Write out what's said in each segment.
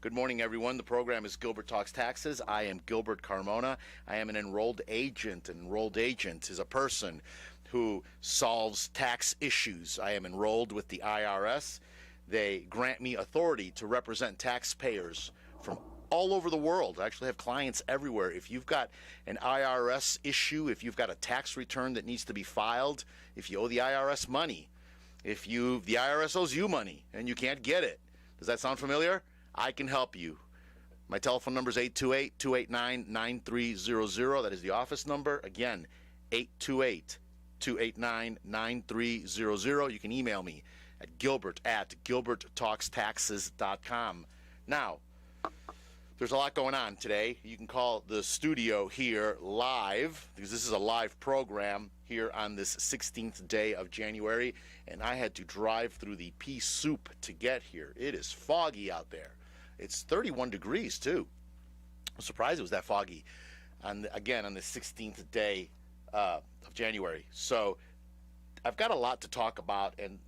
Good morning, everyone. The program is Gilbert Talks Taxes. I am Gilbert Carmona. I am an enrolled agent. An enrolled agent is a person who solves tax issues. I am enrolled with the IRS. They grant me authority to represent taxpayers from all over the world. I actually have clients everywhere. If you've got an IRS issue, if you've got a tax return that needs to be filed, if you owe the IRS money, if the IRS owes you money and you can't get it, does that sound familiar? I can help you. My telephone number is 828-289-9300. That is the office number. Again, 828-289-9300. You can email me at gilbert@gilberttalkstaxes.com. Now, there's a lot going on today. You can call the studio here live, because this is a live program here on this 16th day of January, and I had to drive through the pea soup to get here. It is foggy out there. It's 31 degrees, too. I'm surprised it was that foggy, on the 16th day of January. So I've got a lot to talk about, and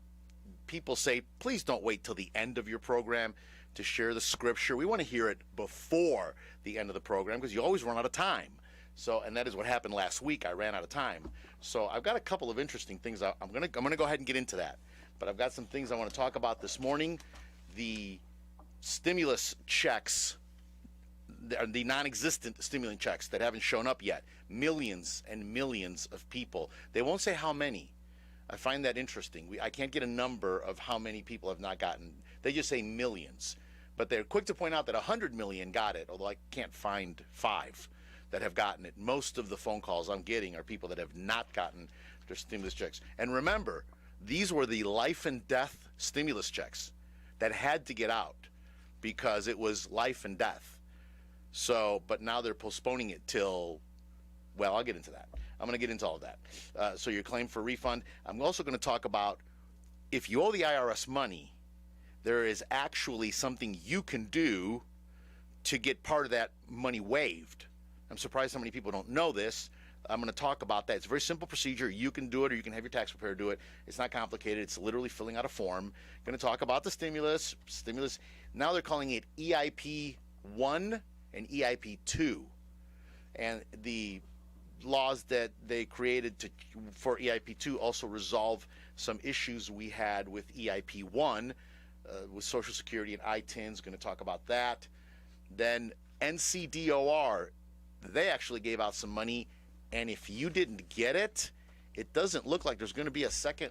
people say, please don't wait till the end of your program to share the scripture. We want to hear it before the end of the program, because you always run out of time. So, and that is what happened last week. I ran out of time. So I've got a couple of interesting things. I'm gonna go ahead and get into that. But I've got some things I want to talk about this morning. The stimulus checks, the non-existent stimulus checks that haven't shown up yet. Millions and millions of people. They won't say how many. I find that interesting. I can't get a number of how many people have not gotten. They just say millions. But they're quick to point out that 100 million got it, although I can't find 5 that have gotten it. Most of the phone calls I'm getting are people that have not gotten their stimulus checks. And remember, these were the life and death stimulus checks that had to get out because it was life and death. So, but now they're postponing it till, well, I'll get into that. I'm going to get into all of that. So your claim for refund. I'm also going to talk about if you owe the IRS money, there is actually something you can do to get part of that money waived. I'm surprised how many people don't know this. I'm going to talk about that. It's a very simple procedure. You can do it, or you can have your tax preparer do it. It's not complicated. It's literally filling out a form. Going to talk about the stimulus. Now they're calling it EIP 1 and EIP 2. And the laws that they created for EIP 2 also resolve some issues we had with EIP 1, with Social Security and ITINs. Going to talk about that. Then NCDOR, they actually gave out some money, and if you didn't get it, it doesn't look like there's going to be a second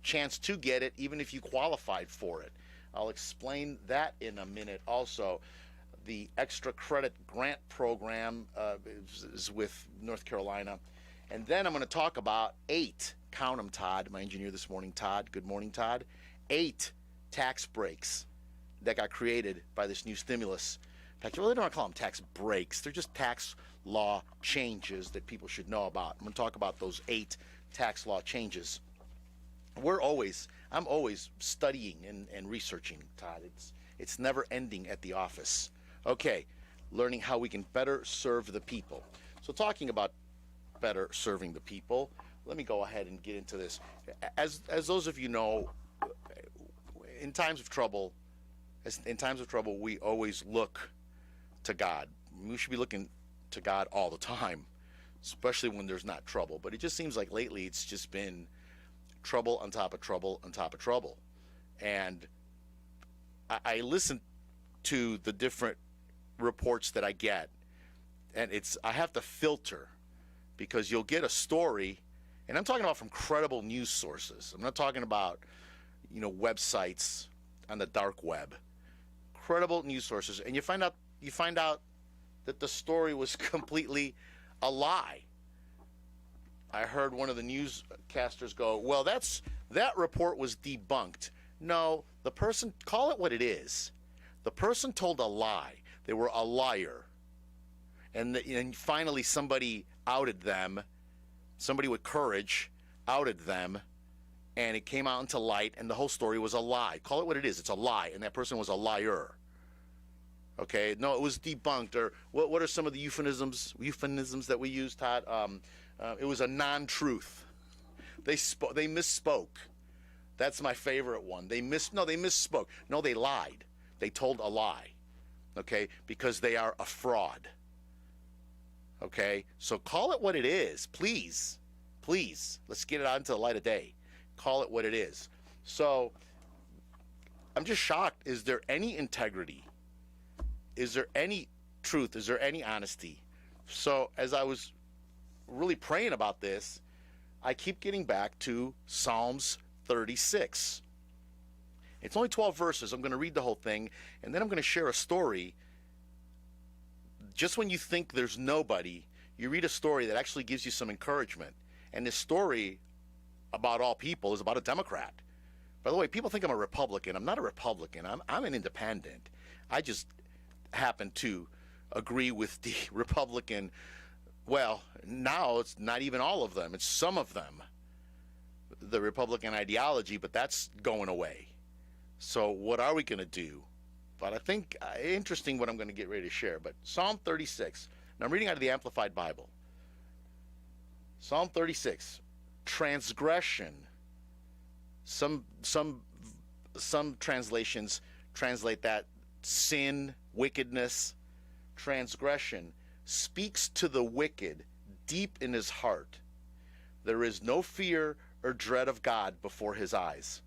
chance to get it, even if you qualified for it. I'll explain that in a minute. Also, the extra credit grant program is with North Carolina. And then I'm going to talk about 8, count them, Todd, my engineer this morning, Todd. Good morning, Todd. 8 tax breaks that got created by this new stimulus. In fact, you really don't want to call them tax breaks. They're just tax law changes that people should know about. I'm going to talk about those 8 tax law changes. I'm always studying and researching, Todd. It's never ending at the office. Okay, learning how we can better serve the people. So talking about better serving the people, let me go ahead and get into this. As those of you know, in times of trouble, we always look to God. We should be looking to God all the time, especially when there's not trouble. But it just seems like lately it's just been trouble on top of trouble on top of trouble. And I listen to the different reports that I get, and I have to filter, because you'll get a story, and I'm talking about from credible news sources. I'm not talking about, websites on the dark web. Credible news sources, and you find out that the story was completely a lie. I heard one of the newscasters go, well, that report was debunked. No, the person, call it what it is. The person told a lie. They were a liar. And finally somebody outed them. Somebody with courage outed them, and it came out into light, and the whole story was a lie. Call it what it is. It's a lie, and that person was a liar. Okay, no, it was debunked. Or what are some of the euphemisms that we use, Todd? It was a non-truth. They misspoke. That's my favorite one. They misspoke. No, they lied. They told a lie, okay, because they are a fraud. Okay, so call it what it is, please. Please, let's get it out into the light of day. Call it what it is. So I'm just shocked. Is there any integrity? Is there any truth? Is there any honesty? So as I was really praying about this, I keep getting back to Psalms 36. It's only 12 verses. I'm going to read the whole thing, and then I'm going to share a story. Just when you think there's nobody, you read a story that actually gives you some encouragement. And this story, about all people, is about a Democrat. By the way, people think I'm a Republican. I'm not a Republican. I'm an independent. I just happen to agree with the Republican. Well, now it's not even all of them. It's some of them. The Republican ideology, but that's going away. So what are we going to do? But I think interesting what I'm going to get ready to share. But Psalm 36. Now I'm reading out of the Amplified Bible. Psalm 36. Transgression. Some translations translate that sin, wickedness. Transgression speaks to the wicked deep in his heart. There is no fear or dread of God before his eyes.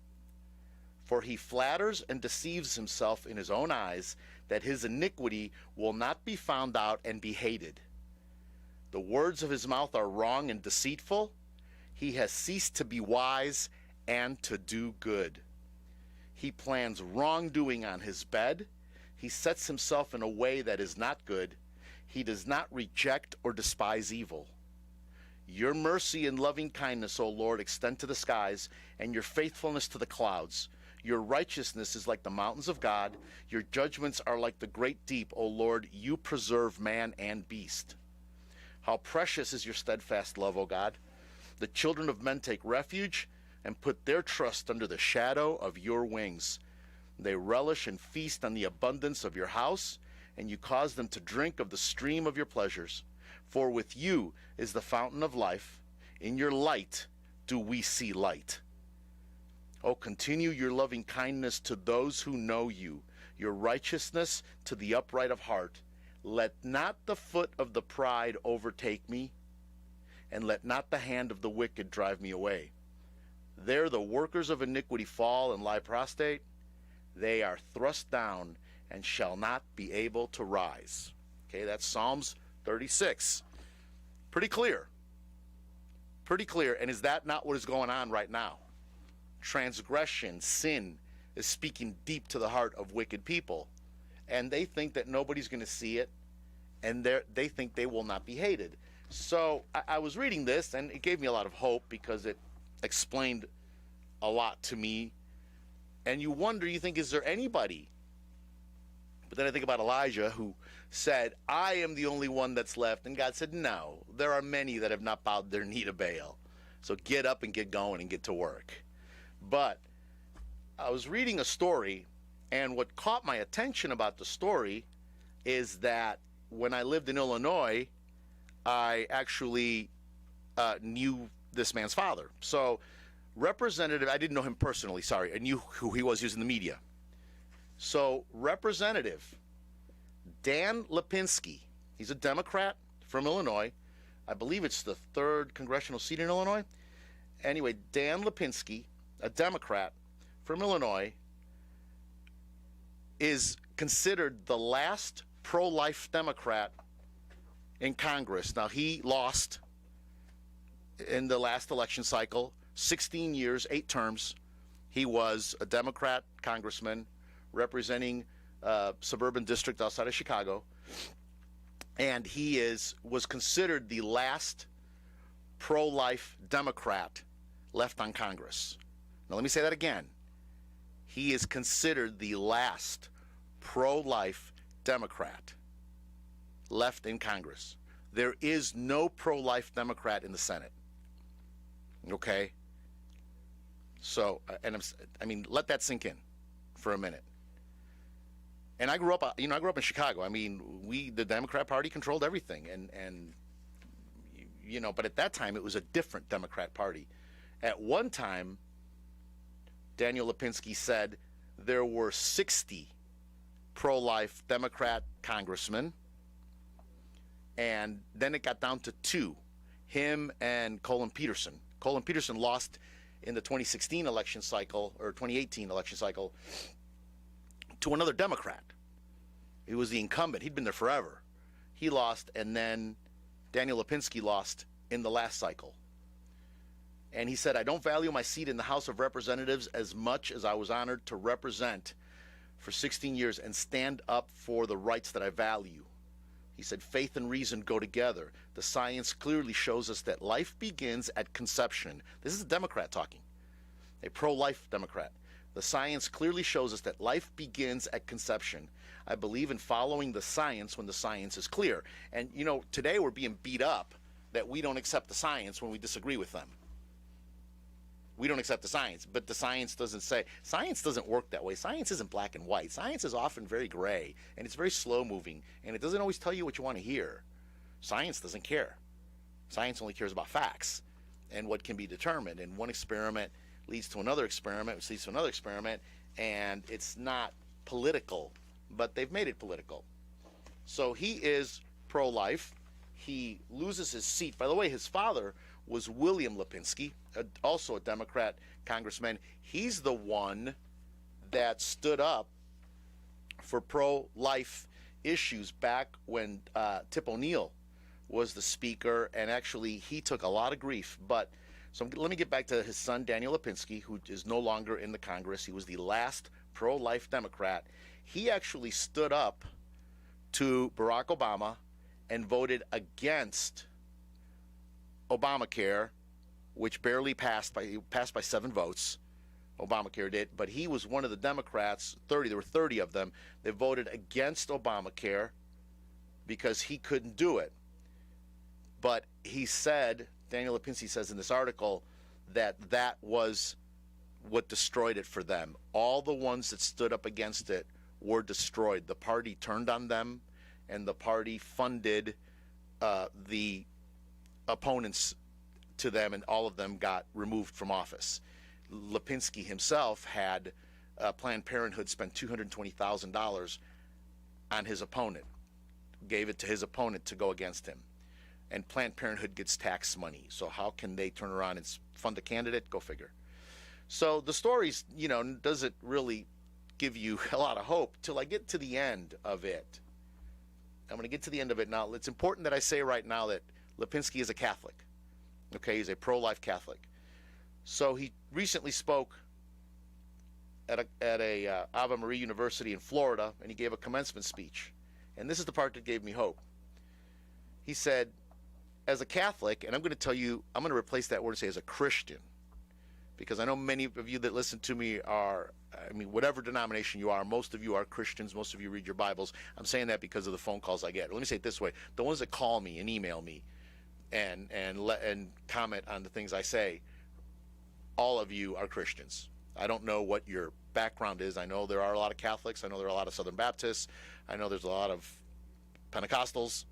For he flatters and deceives himself in his own eyes, that his iniquity will not be found out and be hated. The words of his mouth are wrong and deceitful. He has ceased to be wise and to do good. He plans wrongdoing on his bed. He sets himself in a way that is not good. He does not reject or despise evil. Your mercy and loving kindness, O Lord, extend to the skies, and your faithfulness to the clouds. Your righteousness is like the mountains of God. Your judgments are like the great deep, O Lord. You preserve man and beast. How precious is your steadfast love, O God. The children of men take refuge and put their trust under the shadow of your wings. They relish and feast on the abundance of your house, and you cause them to drink of the stream of your pleasures. For with you is the fountain of life. In your light do we see light. Oh, continue your loving kindness to those who know you, your righteousness to the upright of heart. Let not the foot of the pride overtake me, and let not the hand of the wicked drive me away. There the workers of iniquity fall and lie prostrate. They are thrust down and shall not be able to rise. Okay, that's Psalms 36. Pretty clear. Pretty clear. And is that not what is going on right now? Transgression, sin, is speaking deep to the heart of wicked people. And they think that nobody's going to see it, and they think they will not be hated. So I was reading this, and it gave me a lot of hope because it explained a lot to me. And you wonder, you think, is there anybody? But then I think about Elijah, who said, I am the only one that's left. And God said, no, there are many that have not bowed their knee to Baal. So get up and get going and get to work. But I was reading a story, and what caught my attention about the story is that when I lived in Illinois, I actually knew this man's father. So Representative, I didn't know him personally, sorry. I knew who he was using the media. So Representative Dan Lopinski, he's a Democrat from Illinois. I believe it's the 3rd congressional seat in Illinois. Anyway, Dan Lopinski, a Democrat from Illinois, is considered the last pro-life Democrat in Congress. Now, he lost in the last election cycle, 16 years, 8 terms. He was a Democrat congressman representing a suburban district outside of Chicago. And he was considered the last pro-life Democrat left on Congress. Now, let me say that again. He is considered the last pro-life Democrat left in Congress. There is no pro-life Democrat in the Senate. Okay? So, let that sink in for a minute. And I grew up in Chicago. I mean, the Democrat Party controlled everything, and but at that time it was a different Democrat Party. At one time, Daniel Lopinski said there were 60 pro-life Democrat congressmen. And then it got down to two, him and Colin Peterson. Colin Peterson lost in the 2016 election cycle, or 2018 election cycle, to another Democrat. He was the incumbent. He'd been there forever. He lost, and then Daniel Lopinski lost in the last cycle. And he said, I don't value my seat in the House of Representatives as much as I was honored to represent for 16 years and stand up for the rights that I value. He said, faith and reason go together. The science clearly shows us that life begins at conception. This is a Democrat talking, a pro-life Democrat. The science clearly shows us that life begins at conception. I believe in following the science when the science is clear. And, you know, today we're being beat up that we don't accept the science when we disagree with them. We don't accept the science, but the science doesn't say. Science doesn't work that way. Science isn't black and white. Science is often very gray, and it's very slow-moving, and it doesn't always tell you what you want to hear. Science doesn't care. Science only cares about facts and what can be determined, and one experiment leads to another experiment, which leads to another experiment, and it's not political, but they've made it political. So he is pro-life. He loses his seat. By the way, his father was William Lopinski, also a Democrat congressman. He's the one that stood up for pro-life issues back when Tip O'Neill was the speaker, and actually he took a lot of grief. But so let me get back to his son, Daniel Lopinski, who is no longer in the Congress. He was the last pro-life Democrat. He actually stood up to Barack Obama and voted against Obamacare, which barely passed by 7 votes. Obamacare did, but he was one of the Democrats, there were 30 of them, that voted against Obamacare because he couldn't do it. But he said, Daniel Lopinski says in this article, that that was what destroyed it for them. All the ones that stood up against it were destroyed. The party turned on them, and the party funded the opponents to them, and all of them got removed from office. Lopinski himself had Planned Parenthood spend $220,000 on his opponent, gave it to his opponent to go against him. And Planned Parenthood gets tax money, so how can they turn around and fund a candidate? Go figure. So the story's, you know, doesn't really give you a lot of hope till I get to the end of it. I'm going to get to the end of it now. It's important that I say right now that Lopinski is a Catholic. Okay, he's a pro-life Catholic. So he recently spoke at a Ave Maria University in Florida, and he gave a commencement speech. And this is the part that gave me hope. He said, as a Catholic, and I'm going to tell you, I'm going to replace that word and say as a Christian, because I know many of you that listen to me are, I mean, whatever denomination you are, most of you are Christians, most of you read your Bibles. I'm saying that because of the phone calls I get. Let me say it this way. The ones that call me and email me and comment on the things I say, all of you are Christians. I don't know what your background is. I know there are a lot of Catholics. I know there are a lot of Southern Baptists. I know there's a lot of Pentecostals.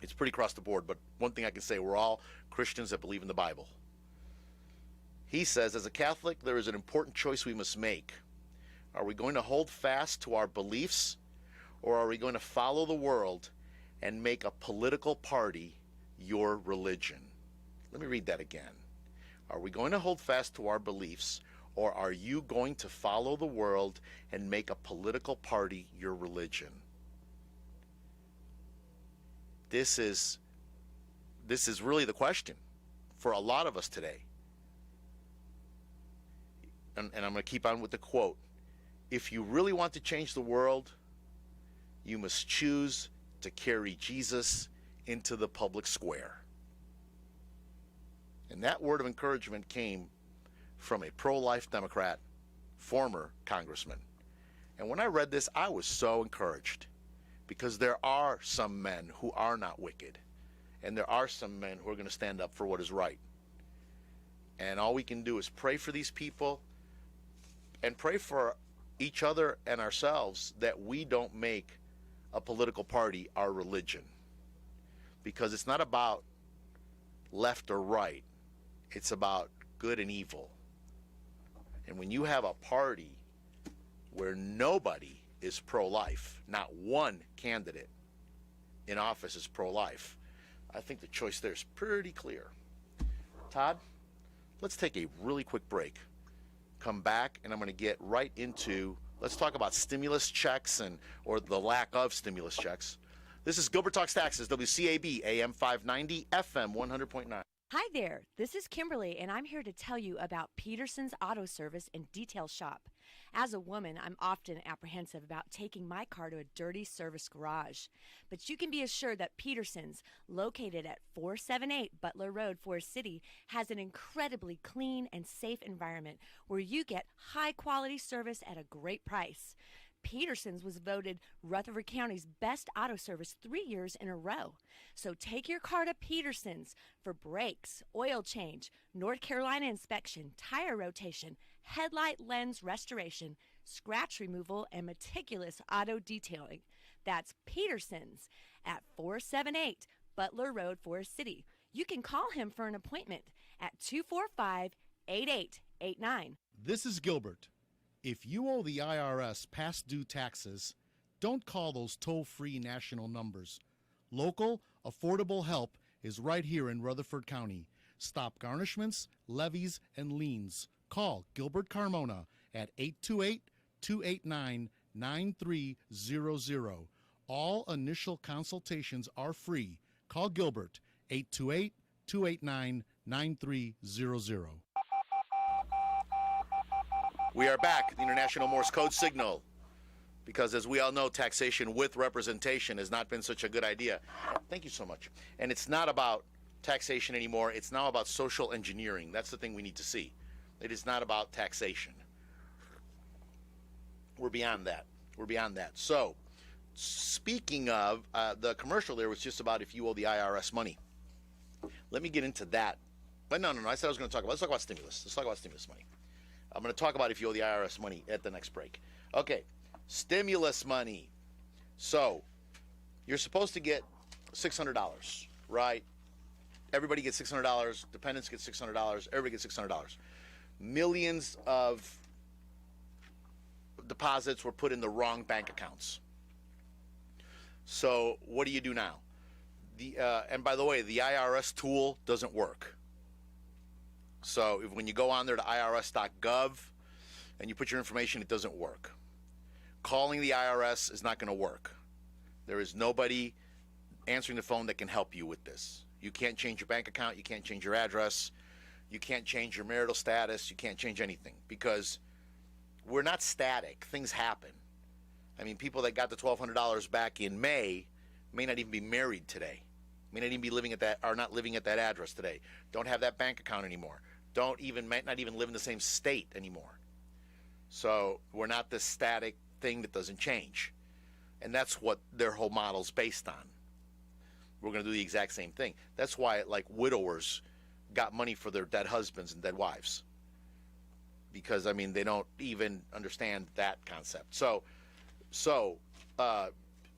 It's pretty across the board, but one thing I can say, we're all Christians that believe in the Bible. He says, as a Catholic, there is an important choice we must make. Are we going to hold fast to our beliefs, or are we going to follow the world and make a political party your religion? Let me read that again. Are we going to hold fast to our beliefs, or are you going to follow the world and make a political party your religion? This is really the question for a lot of us today. And I'm going to keep on with the quote. If you really want to change the world, you must choose to carry Jesus into the public square. And that word of encouragement came from a pro-life Democrat, former congressman. And when I read this, I was so encouraged, because there are some men who are not wicked, and there are some men who are going to stand up for what is right. And all we can do is pray for these people and pray for each other and ourselves that we don't make a political party our religion. Because it's not about left or right. It's about good and evil. And when you have a party where nobody is pro-life. Not one candidate in office is pro-life. I think the choice there is pretty clear. Todd, let's take a really quick break. Come back, and I'm going to get right into, let's talk about stimulus checks or the lack of stimulus checks. This is Gilbert Talks Taxes, WCAB, AM 590, FM 100.9. Hi there, this is Kimberly, and I'm here to tell you about Peterson's Auto Service and Detail Shop. As a woman, I'm often apprehensive about taking my car to a dirty service garage. But you can be assured that Peterson's, located at 478 Butler Road, Forest City, has an incredibly clean and safe environment where you get high-quality service at a great price. Peterson's was voted Rutherford County's best auto service 3 years in a row. So take your car to Peterson's for brakes, oil change, North Carolina inspection, tire rotation, headlight lens restoration, scratch removal, and meticulous auto detailing. That's Peterson's at 478 Butler Road, Forest City. You can call him for an appointment at 245-8889. This is Gilbert. If you owe the IRS past due taxes, don't call those toll-free national numbers. Local, affordable help is right here in Rutherford County. Stop garnishments, levies, and liens. Call Gilbert Carmona at 828-289-9300. All initial consultations are free. Call Gilbert, 828-289-9300. We are back, the International Morse Code Signal, because as we all know, taxation with representation has not been such a good idea. Thank you so much. And it's not about taxation anymore. It's now about social engineering. That's the thing we need to see. It is not about taxation. We're beyond that. We're beyond that. So, speaking of, the commercial there was just about if you owe the IRS money. Let me get into that. But no. I said I was going to talk about, let's talk about stimulus. Let's talk about stimulus money. I'm going to talk about if you owe the IRS money at the next break. Okay, stimulus money. So, you're supposed to get $600, right? Everybody gets $600. Dependents get $600. Everybody gets $600. Millions of deposits were put in the wrong bank accounts. So, what do you do now? And by the way, the IRS tool doesn't work. So when you go on there to irs.gov and you put your information, it doesn't work. Calling the IRS is not going to work. There is nobody answering the phone that can help you with this. You can't change your bank account. You can't change your address. You can't change your marital status. You can't change anything because we're not static. Things happen. I mean, people that got the $1,200 back in May may not even be married today. May not even be living at that, are not living at that address today. Don't have that bank account anymore. Might not even live in the same state anymore. So we're not this static thing that doesn't change. And that's what their whole model's based on. We're going to do the exact same thing. That's why, like, widowers got money for their dead husbands and dead wives. Because, I mean, they don't even understand that concept. So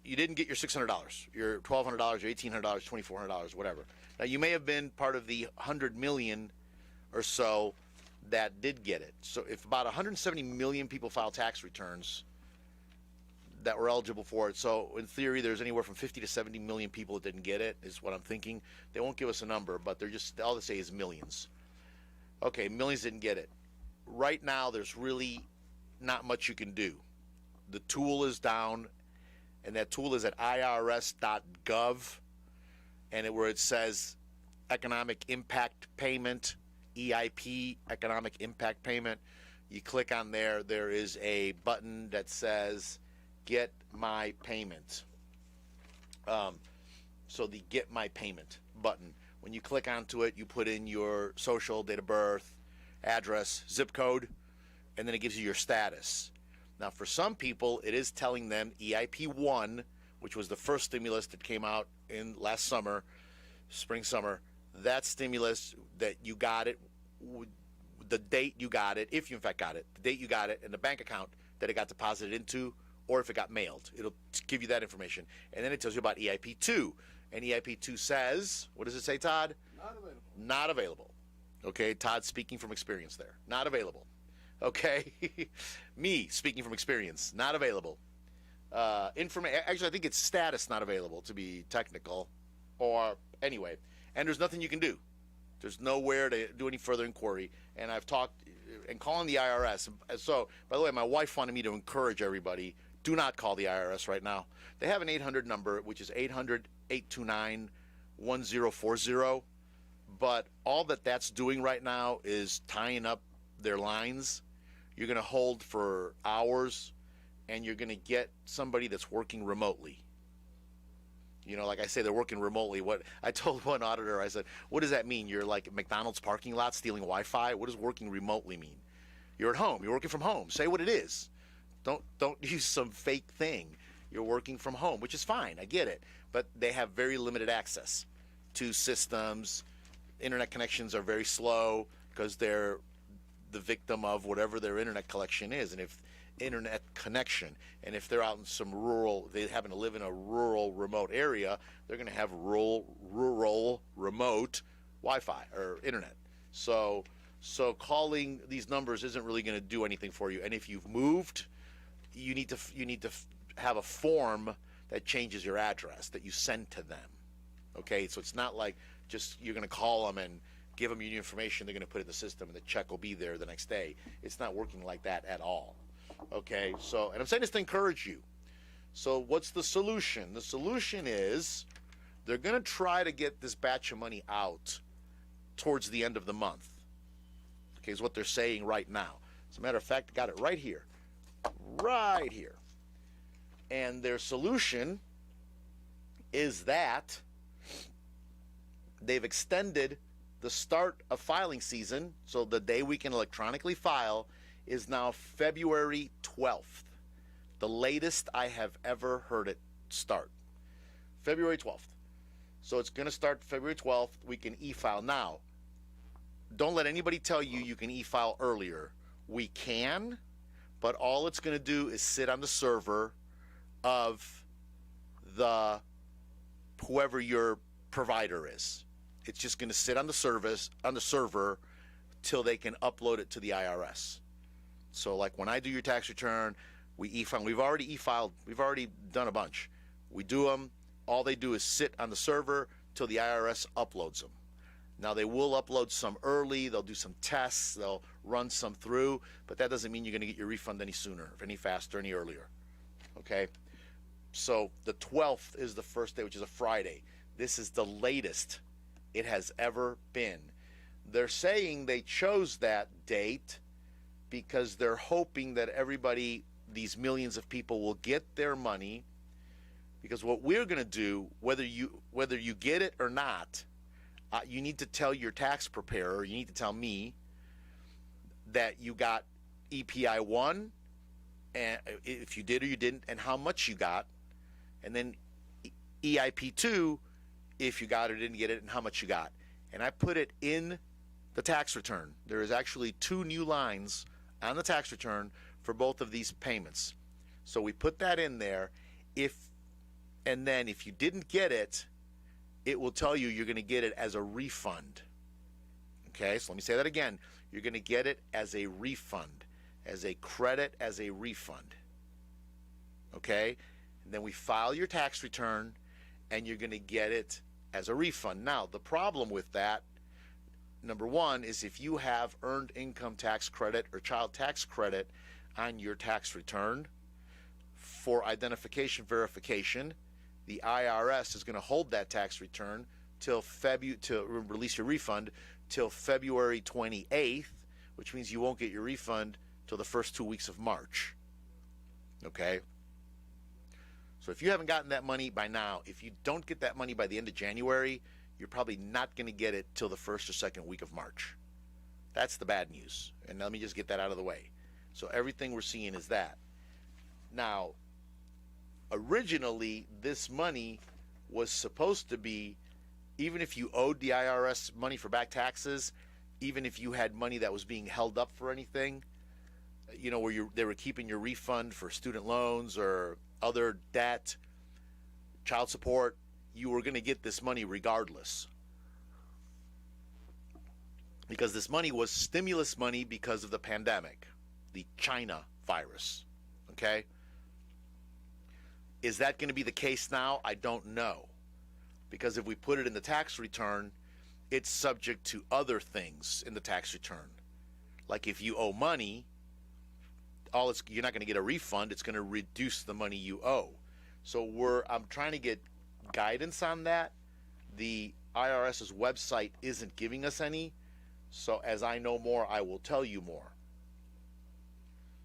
you didn't get your $600, your $1,200, your $1,800, $2,400, whatever. Now, you may have been part of the 100 million or so that did get it. So if about 170 million people file tax returns that were eligible for it, so in theory there's anywhere from 50 to 70 million people that didn't get it, is what I'm thinking. They won't give us a number, but they're just, all they say is millions. Okay, millions didn't get it. Right now there's really not much you can do. The tool is down, and that tool is at irs.gov, and where it says Economic Impact Payment, EIP, Economic Impact Payment. You click on there. There is a button that says Get My Payment. So the Get My Payment button. When you click onto it, you put in your social, date of birth, address, zip code, and then it gives you your status. Now, for some people, it is telling them EIP 1, which was the first stimulus that came out in last summer, spring, summer. That stimulus that you got it, the date you got it, if you in fact got it, the date you got it, and the bank account that it got deposited into, or if it got mailed. It'll give you that information. And then it tells you about EIP 2. And EIP 2 says, what does it say, Todd? Not available. Not available. Okay, Todd speaking from experience there. Not available. Okay? Me speaking from experience. Not available. information. Actually, I think it's status not available, to be technical, or anyway. And there's nothing you can do. There's nowhere to do any further inquiry. And I've talked and calling the IRS. So, by the way, my wife wanted me to encourage everybody: do not call the IRS right now. They have an 800 number, which is 800-829-1040. But all that's doing right now is tying up their lines. You're going to hold for hours, and you're going to get somebody that's working remotely. You know, like I say, they're working remotely. What I told one auditor, I said, what does that mean? You're like at McDonald's parking lot stealing Wi-Fi? What does working remotely mean? You're at home. You're working from home. Say what it is. Don't use some fake thing. You're working from home, which is fine. I get it. But they have very limited access to systems. Internet connections are very slow because they're the victim of whatever their internet connection is. And if they're out in some rural, they happen to live in a rural remote area, they're going to have rural remote Wi-Fi or internet. So calling these numbers isn't really going to do anything for you. And if you've moved, you need to have a form that changes your address that you send to them. Okay, so it's not like just you're going to call them and give them your information, they're going to put it in the system, and the check will be there the next day. It's not working like that at all. Okay, so, and I'm saying this to encourage you. So what's the solution? The solution is they're going to try to get this batch of money out towards the end of the month. Okay, is what they're saying right now. As a matter of fact, I got it right here. Right here. And their solution is that they've extended the start of filing season, so the day we can electronically file is now February 12th. The latest I have ever heard it start. February 12th. So it's going to start February 12th. We can e-file now. Don't let anybody tell you you can e-file earlier. We can, but all it's going to do is sit on the server of the whoever your provider is. It's just going to sit on the server till they can upload it to the IRS. So like when I do your tax return, we e-file. We've already e-filed. We've already done a bunch. We do them. All they do is sit on the server till the IRS uploads them. Now they will upload some early. They'll do some tests. They'll run some through. But that doesn't mean you're going to get your refund any sooner, any faster, any earlier. Okay? So the 12th is the first day, which is a Friday. This is the latest it has ever been. They're saying they chose that date because they're hoping that everybody, these millions of people, will get their money. Because what we're going to do, whether you get it or not, you need to tell your tax preparer, you need to tell me that you got EPI 1, and if you did or you didn't, and how much you got, and then EIP 2, if you got or didn't get it, and how much you got. And I put it in the tax return. There is actually 2 new lines on the tax return for both of these payments. So we put that in there. And then if you didn't get it, it will tell you you're going to get it as a refund. Okay, so let me say that again. You're going to get it as a refund, as a credit, as a refund. Okay, and then we file your tax return, and you're going to get it as a refund. Now, the problem with that, number one, is if you have earned income tax credit or child tax credit on your tax return for identification verification, the IRS is going to hold that tax return till to release your refund till February 28th, which means you won't get your refund till the first 2 weeks of March. Okay? So if you haven't gotten that money by now, if you don't get that money by the end of January, you're probably not going to get it till the first or second week of March. That's the bad news. And let me just get that out of the way. So everything we're seeing is that. Now, originally, this money was supposed to be, even if you owed the IRS money for back taxes, even if you had money that was being held up for anything, you know, where they were keeping your refund for student loans or other debt, child support, you were going to get this money regardless. Because this money was stimulus money because of the pandemic, the China virus. Okay? Is that going to be the case now? I don't know. Because if we put it in the tax return, it's subject to other things in the tax return. Like if you owe money, you're not going to get a refund. It's going to reduce the money you owe. So I'm trying to get guidance on that. The IRS's website isn't giving us any. So as I know more, I will tell you more.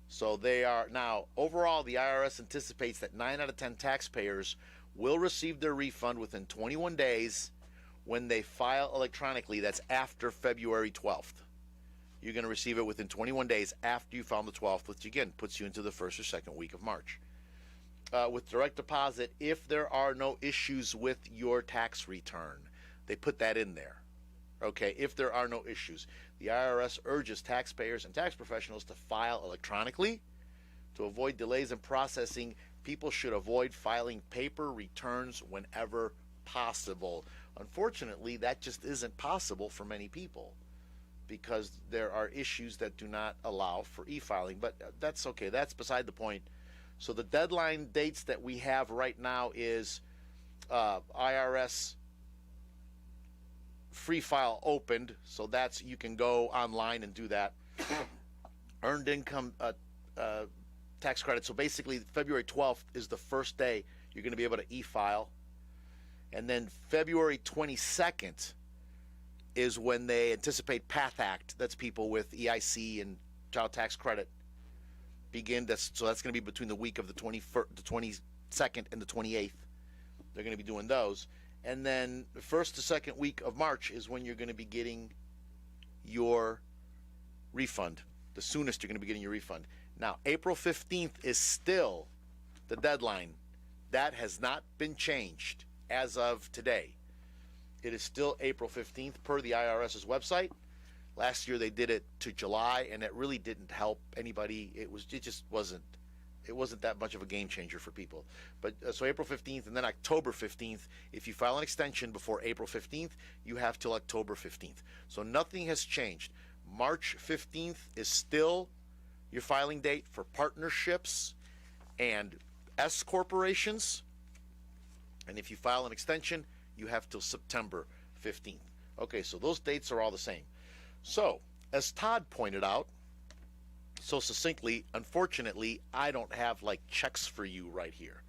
So they are now, overall, the IRS anticipates that 9 out of 10 taxpayers will receive their refund within 21 days when they file electronically. That's after February 12th. You're going to receive it within 21 days after you file on the 12th, which again puts you into the first or second week of March. With direct deposit, if there are no issues with your tax return, they put that in there. Okay, if there are no issues. The IRS urges taxpayers and tax professionals to file electronically. To avoid delays in processing, people should avoid filing paper returns whenever possible. Unfortunately, that just isn't possible for many people because there are issues that do not allow for e-filing. But that's okay. That's beside the point. So the deadline dates that we have right now is IRS free file opened, so that's, you can go online and do that. Earned income tax credit. So basically February 12th is the first day you're going to be able to e-file. And then February 22nd is when they anticipate PATH Act. That's people with EIC and child tax credit begin. So that's going to be between the week of the 22nd and the 28th. They're going to be doing those. And then the first to second week of March is when you're going to be getting your refund. The soonest you're going to be getting your refund. Now, April 15th is still the deadline. That has not been changed as of today. It is still April 15th per the IRS's website. Last year they did it to July, and it really didn't help anybody. It just wasn't that much of a game changer for people. But so April 15th and then October 15th, if you file an extension before April 15th, you have till October 15th. So nothing has changed. March 15th is still your filing date for partnerships and S corporations. And if you file an extension, you have till September 15th. Okay, so those dates are all the same. So, as Todd pointed out, so succinctly, unfortunately, I don't have like checks for you right here.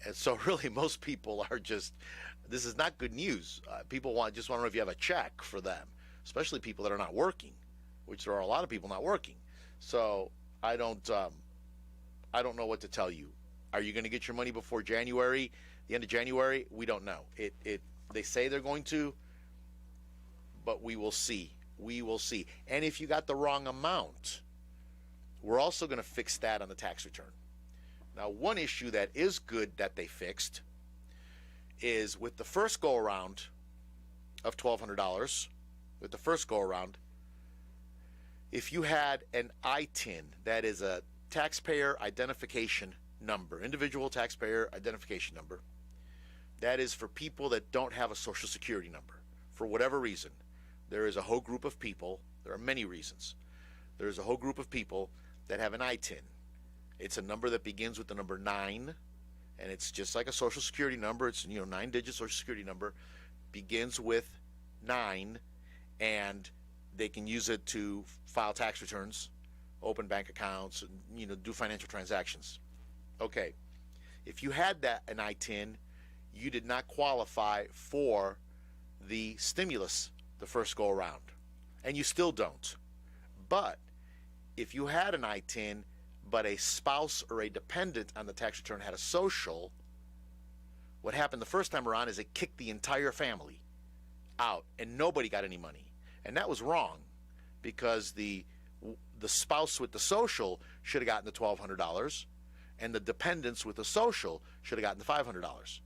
And so really most people are just, this is not good news. People just want to know if you have a check for them, especially people that are not working, which there are a lot of people not working. So I don't know what to tell you. Are you going to get your money before January, the end of January? We don't know. They say they're going to, but we will see. We will see. And if you got the wrong amount, we're also going to fix that on the tax return. Now, one issue that is good that they fixed is with the first go-around of $1,200, with the first go-around, if you had an ITIN, that is a taxpayer identification number, individual taxpayer identification number, that is for people that don't have a Social Security number for whatever reason. There is a whole group of people, there are many reasons. There is a whole group of people that have an ITIN. It's a number that begins with the number 9, and it's just like a Social Security number. It's 9-digit Social Security number, begins with 9, and they can use it to file tax returns, open bank accounts, and do financial transactions. Okay, if you had an ITIN, you did not qualify for the stimulus the first go around, and you still don't. But if you had an ITIN, but a spouse or a dependent on the tax return had a social, what happened the first time around is it kicked the entire family out, and nobody got any money. And that was wrong, because the spouse with the social should have gotten the $1,200, and the dependents with the social should have gotten the $500.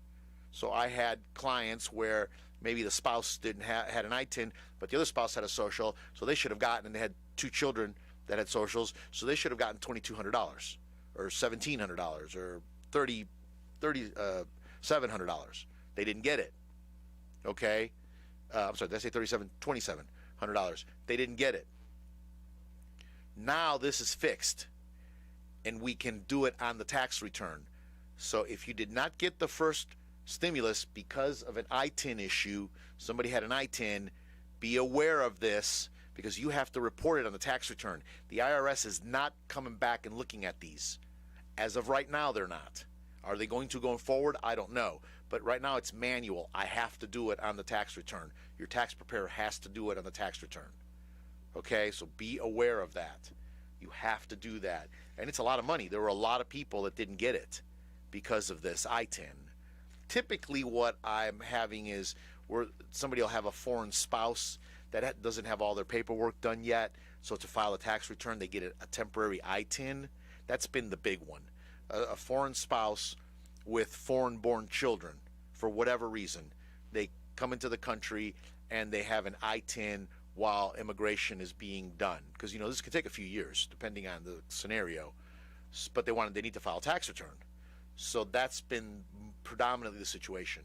So I had clients where maybe the spouse had an ITIN, but the other spouse had a social, so they should have gotten, and they had 2 children that had socials, so they should have gotten $2,200 or $1,700 or $3,700. They didn't get it. Okay, I'm sorry, did I say $2,700? They didn't get it. Now this is fixed, and we can do it on the tax return. So if you did not get the first stimulus because of an ITIN issue, somebody had an ITIN, be aware of this because you have to report it on the tax return. The IRS is not coming back and looking at these. As of right now, they're not. Are they going to going forward? I don't know. But right now it's manual. I have to do it on the tax return. Your tax preparer has to do it on the tax return. Okay, so be aware of that. You have to do that. And it's a lot of money. There were a lot of people that didn't get it because of this ITIN. Typically what I'm having is where somebody will have a foreign spouse that doesn't have all their paperwork done yet. So to file a tax return, they get a temporary ITIN. That's been the big one. A foreign spouse with foreign-born children, for whatever reason, they come into the country and they have an ITIN while immigration is being done. Because, this could take a few years, depending on the scenario. But they need to file a tax return. So that's been predominantly the situation.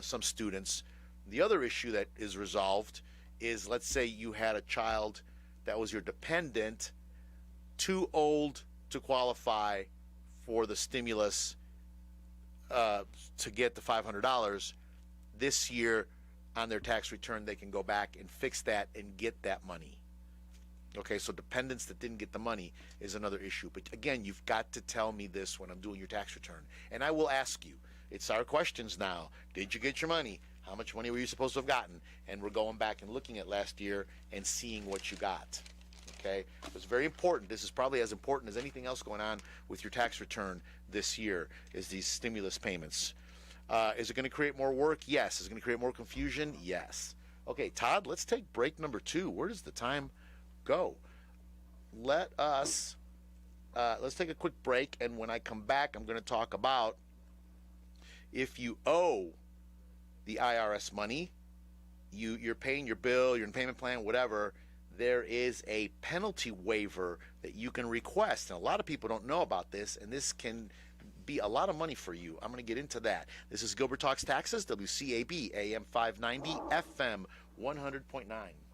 Some students. The other issue that is resolved is, let's say you had a child that was your dependent, too old to qualify for the stimulus to get the $500. This year on their tax return they can go back and fix that and get that money. Okay, so dependents that didn't get the money is another issue. But again, you've got to tell me this when I'm doing your tax return. And I will ask you, it's our questions now. Did you get your money? How much money were you supposed to have gotten? And we're going back and looking at last year and seeing what you got. Okay, it's very important. This is probably as important as anything else going on with your tax return this year, is these stimulus payments. Is it going to create more work? Yes. Is it going to create more confusion? Yes. Okay, Todd, let's take break number 2. Where does the time go? Let's take a quick break, and when I come back, I'm going to talk about if you owe the IRS money, you're paying your bill, you're in payment plan, whatever, there is a penalty waiver that you can request. And a lot of people don't know about this, and this can be a lot of money for you. I'm going to get into that. This is Gilbert Talks Taxes, WCAB, AM 590, FM 100.9.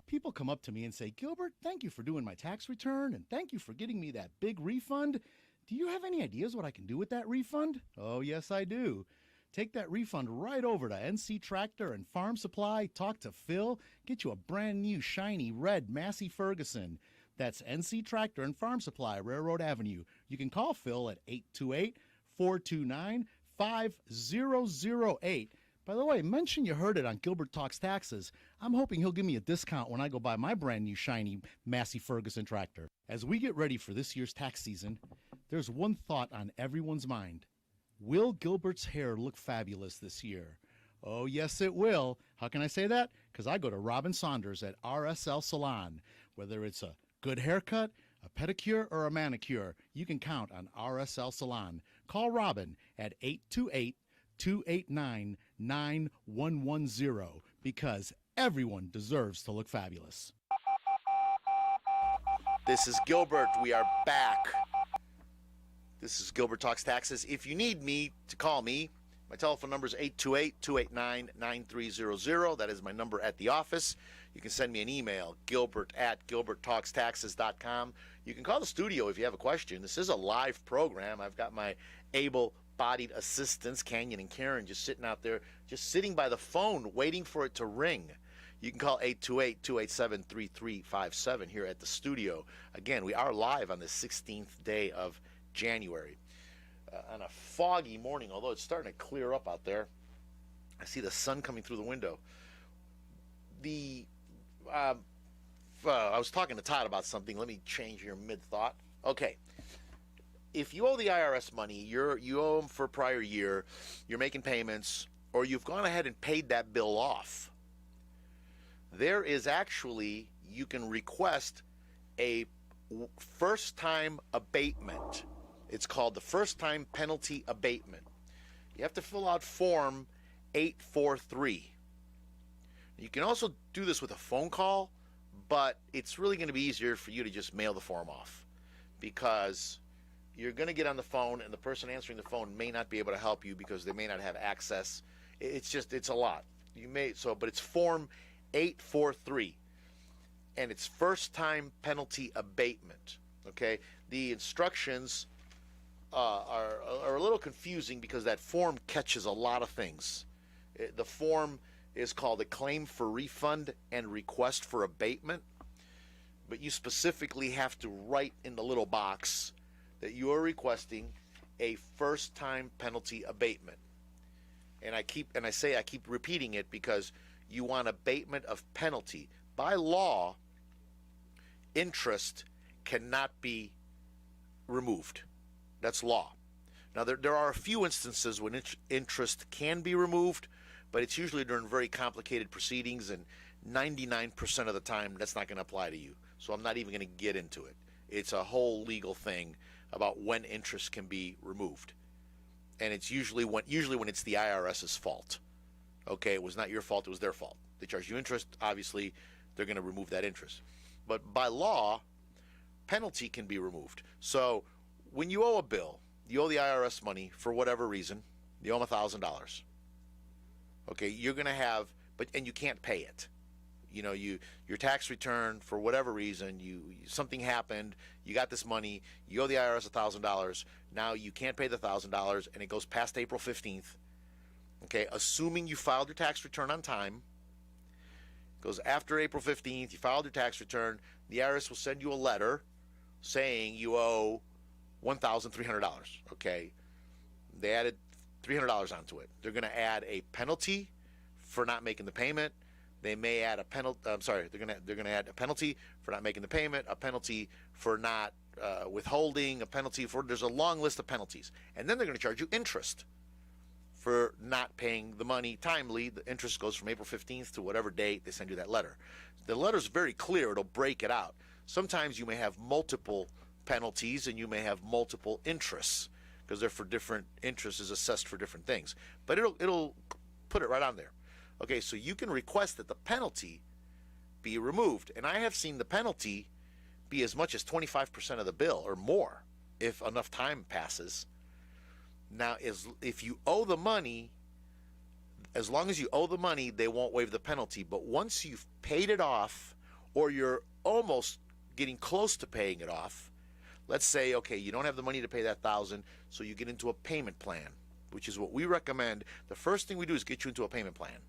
People come up to me and say, Gilbert, thank you for doing my tax return, and thank you for getting me that big refund. Do you have any ideas what I can do with that refund? Oh, yes, I do. Take that refund right over to NC Tractor and Farm Supply, talk to Phil, get you a brand new shiny red Massey Ferguson. That's NC Tractor and Farm Supply, Railroad Avenue. You can call Phil at 828-429-5008. By the way, mention you heard it on Gilbert Talks Taxes. I'm hoping he'll give me a discount when I go buy my brand new shiny Massey Ferguson tractor. As we get ready for this year's tax season, there's one thought on everyone's mind. Will Gilbert's hair look fabulous this year? Oh, yes, it will. How can I say that? Because I go to Robin Saunders at RSL Salon. Whether it's a good haircut, a pedicure, or a manicure, you can count on RSL Salon. Call Robin at 828-289-9110 because everyone deserves to look fabulous. This is Gilbert. We are back. This is Gilbert Talks Taxes. If you need me to call me, my telephone number is 828-289-9300. That is my number at the office. You can send me an email, gilbert@gilberttalkstaxes.com. You can call the studio if you have a question. This is a live program. I've got my able-bodied assistants, Canyon and Karen, just sitting out there, just sitting by the phone, waiting for it to ring. You can call 828-287-3357 here at the studio. Again, we are live on the 16th day of January. On a foggy morning, although it's starting to clear up out there. I see the sun coming through the window. I was talking to Todd about something. Let me change here mid-thought. Okay. If you owe the IRS money, you owe them for a prior year, you're making payments, or you've gone ahead and paid that bill off, there is actually, you can request a first-time abatement. It's called the first-time penalty abatement. You have to fill out Form 843. You can also do this with a phone call, but it's really going to be easier for you to just mail the form off because you're going to get on the phone and the person answering the phone may not be able to help you because they may not have access. It's a lot. But it's Form 843, and it's first-time penalty abatement. Okay, the instructions are a little confusing because that form catches a lot of things. The form is called a claim for refund and request for abatement, but you specifically have to write in the little box that you are requesting a first-time penalty abatement. And I keep repeating it because you want abatement of penalty. By law, interest cannot be removed. That's law. Now, there are a few instances when interest can be removed, but it's usually during very complicated proceedings, and 99% of the time, that's not going to apply to you. So I'm not even going to get into it. It's a whole legal thing about when interest can be removed. And it's usually when it's the IRS's fault. Okay, it was not your fault, it was their fault. They charge you interest, obviously, they're going to remove that interest. But by law, penalty can be removed. So when you owe a bill, you owe the IRS money for whatever reason, you owe them $1,000. Okay, you're going to have, and you can't pay it. You know, your tax return, for whatever reason, something happened, you got this money, you owe the IRS $1,000, now you can't pay the $1,000, and it goes past April 15th. Okay, assuming you filed your tax return on time, it goes after April 15th, you filed your tax return, the IRS will send you a letter saying you owe $1,300. Okay, they added $300 onto it. They're going to add a penalty for not making the payment. They may add a penalty. They're going to add a penalty for not making the payment, a penalty for not withholding, a penalty for. There's a long list of penalties, and then they're going to charge you interest for not paying the money timely. The interest goes from April 15th to whatever date they send you that letter. The letter's very clear. It'll break it out. Sometimes you may have multiple penalties and you may have multiple interests because they're for different interests is assessed for different things. But it'll put it right on there. Okay, so you can request that the penalty be removed. And I have seen the penalty be as much as 25% of the bill or more if enough time passes. Now, if you owe the money, as long as you owe the money, they won't waive the penalty. But once you've paid it off or you're almost getting close to paying it off, let's say, okay, you don't have the money to pay that $1,000, so you get into a payment plan, which is what we recommend. The first thing we do is get you into a payment plan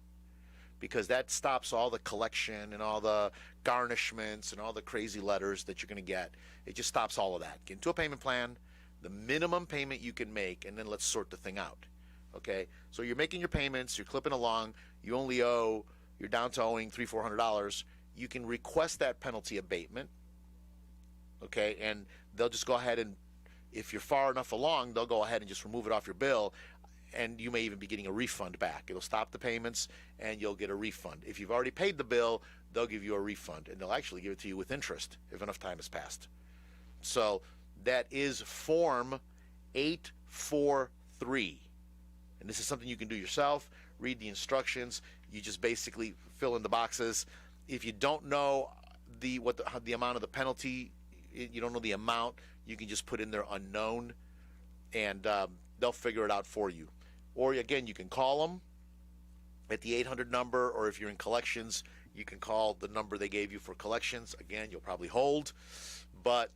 because that stops all the collection and all the garnishments and all the crazy letters that you're going to get. It just stops all of that. Get into a payment plan, the minimum payment you can make, and then let's sort the thing out. Okay? So you're making your payments, you're clipping along, you're down to owing $300-400. You can request that penalty abatement. Okay, and they'll just go ahead and, if you're far enough along, they'll go ahead and just remove it off your bill, and you may even be getting a refund back. It'll stop the payments, and you'll get a refund. If you've already paid the bill, they'll give you a refund, and they'll actually give it to you with interest if enough time has passed. So that is Form 843, and this is something you can do yourself. Read the instructions. You just basically fill in the boxes. If you don't know the amount of the penalty, you don't know the amount, you can just put in there unknown, and they'll figure it out for you. Or again, you can call them at the 800 number, or if you're in collections, you can call the number they gave you for collections. Again, you'll probably hold, but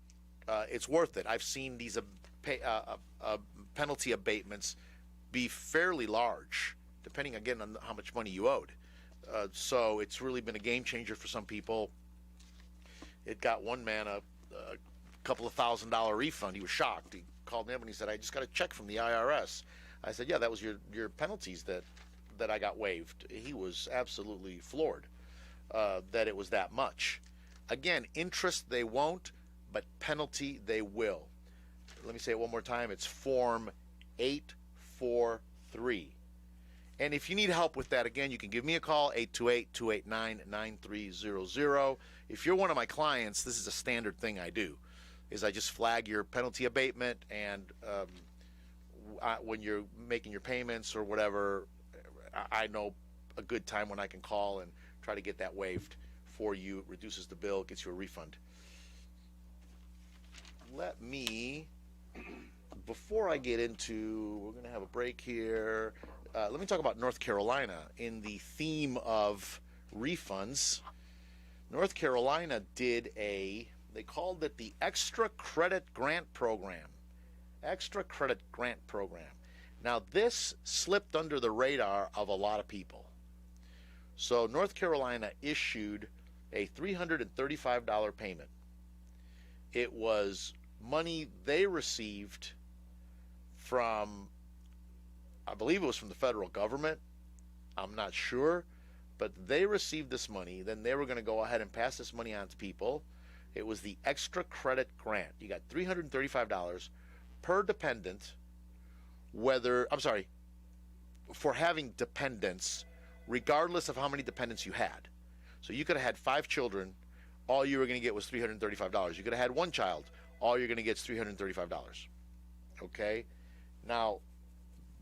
it's worth it. I've seen these penalty abatements be fairly large, depending again on how much money you owed. So it's really been a game changer for some people. It got one man a couple of $1,000 refund. He was shocked. He called me up and he said, I just got a check from the IRS. I said, yeah, that was your penalties that I got waived. He was absolutely floored that it was that much. Again, interest they won't, but penalty they will. Let me say it one more time. It's Form 843. And if you need help with that, again, you can give me a call, 828-289-9300. If you're one of my clients, this is a standard thing I do, is I just flag your penalty abatement, and when you're making your payments or whatever, I know a good time when I can call and try to get that waived for you. It reduces the bill, gets you a refund. Before I get into, we're going to have a break here. Let me talk about North Carolina in the theme of refunds. North Carolina did they called it the Extra Credit Grant Program. Extra Credit Grant Program. Now, this slipped under the radar of a lot of people. So North Carolina issued a $335 payment. It was money they received from, I believe it was from the federal government. I'm not sure, but they received this money. Then they were going to go ahead and pass this money on to people. It was the Extra Credit Grant. You got $335 per dependent, for having dependents, regardless of how many dependents you had. So you could have had 5 children, all you were going to get was $335. You could have had 1 child, all you're going to get is $335. Okay? Now,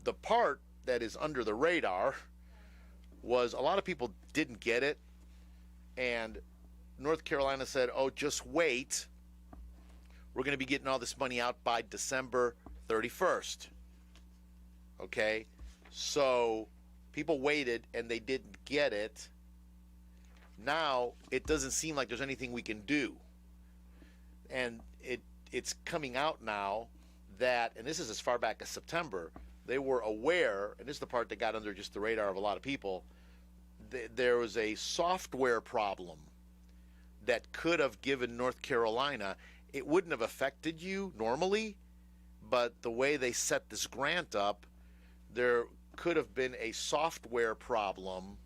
the part that is under the radar was a lot of people didn't get it, and North Carolina said, oh, just wait. We're going to be getting all this money out by December 31st. Okay? So people waited and they didn't get it. Now it doesn't seem like there's anything we can do. And it's coming out now that, and this is as far back as September, they were aware, and this is the part that got under just the radar of a lot of people, there was a software problem that could have given North Carolina, it wouldn't have affected you normally, but the way they set this grant up, there could have been a software problem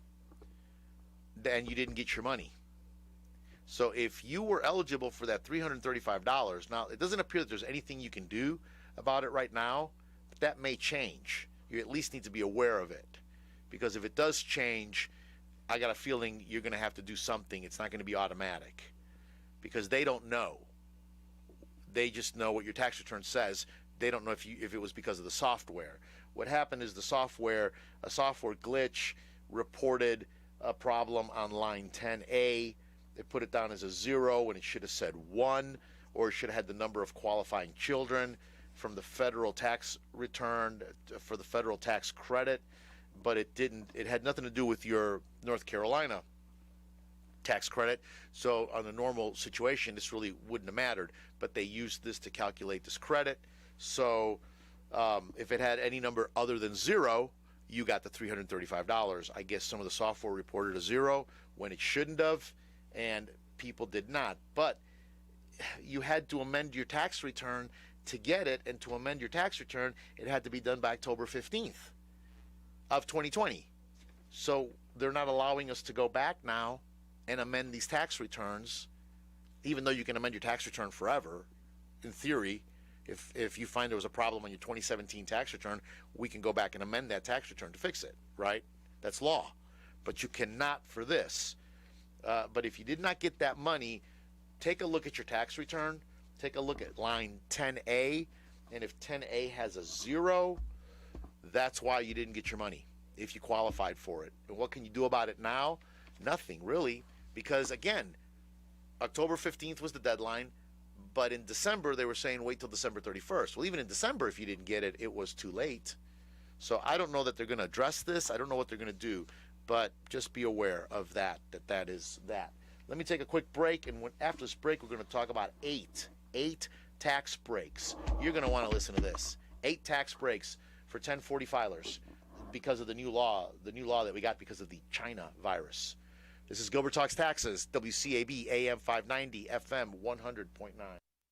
and you didn't get your money. So if you were eligible for that $335, now it doesn't appear that there's anything you can do about it right now, but that may change. You at least need to be aware of it, because if it does change, I got a feeling you're going to have to do something. It's not going to be automatic, because they don't know. They just know what your tax return says. They don't know if it was because of the software. What happened is a software glitch reported a problem on line 10A. They put it down as a 0 when it should have said 1, or it should have had the number of qualifying children from the federal tax return for the federal tax credit, but it didn't. It had nothing to do with your North Carolina tax credit. So on a normal situation, this really wouldn't have mattered, but they used this to calculate this credit. So if it had any number other than 0, you got the $335. I guess some of the software reported a 0 when it shouldn't have, and people did not. But you had to amend your tax return to get it, and to amend your tax return, it had to be done by October 15th of 2020. So they're not allowing us to go back now and amend these tax returns, even though you can amend your tax return forever. In theory, if you find there was a problem on your 2017 tax return, we can go back and amend that tax return to fix it, right? That's law. But you cannot for this. But if you did not get that money, take a look at your tax return. Take a look at line 10A, and if 10A has a 0, that's why you didn't get your money, if you qualified for it. And what can you do about it now? Nothing, really, because, again, October 15th was the deadline, but in December they were saying wait till December 31st. Well, even in December, if you didn't get it, it was too late. So I don't know that they're going to address this. I don't know what they're going to do, but just be aware of that is that. Let me take a quick break, and after this break, we're going to talk about eight tax breaks. You're going to want to listen to this. 8 tax breaks for 1040 filers because of the new law that we got because of the China virus. This is Gilbert Talks Taxes, WCAB AM 590, FM 100.9.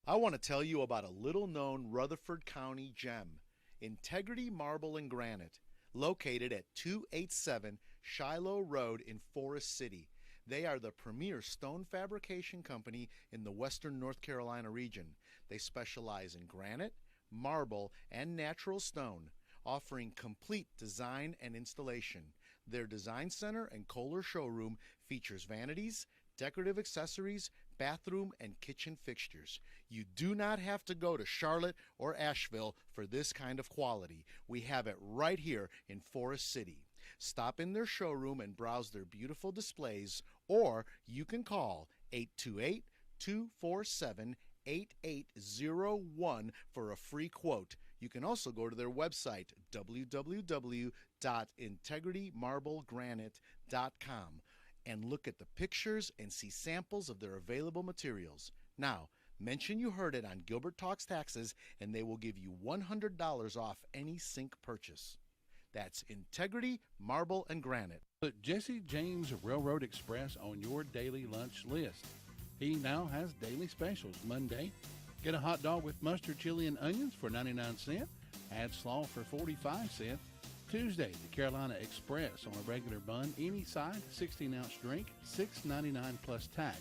I want to tell you about a little-known Rutherford County gem, Integrity Marble and Granite, located at 287 Shiloh Road in Forest City. They are the premier stone fabrication company in the western North Carolina region. They specialize in granite, marble, and natural stone, offering complete design and installation. Their design center and Kohler showroom features vanities, decorative accessories, bathroom, and kitchen fixtures. You do not have to go to Charlotte or Asheville for this kind of quality. We have it right here in Forest City. Stop in their showroom and browse their beautiful displays, or you can call 828-247-8801 for a free quote. You can also go to their website, www.integritymarblegranite.com, and look at the pictures and see samples of their available materials. Now, Mention you heard it on Gilbert Talks Taxes, and they will give you $100 off any sink purchase. That's Integrity, Marble, and Granite. Put Jesse James Railroad Express on your daily lunch list. He now has daily specials. Monday, get a hot dog with mustard, chili, and onions for 99 cents. Add slaw for 45 cents. Tuesday, the Carolina Express on a regular bun, any side, 16-ounce drink, $6.99 plus tax.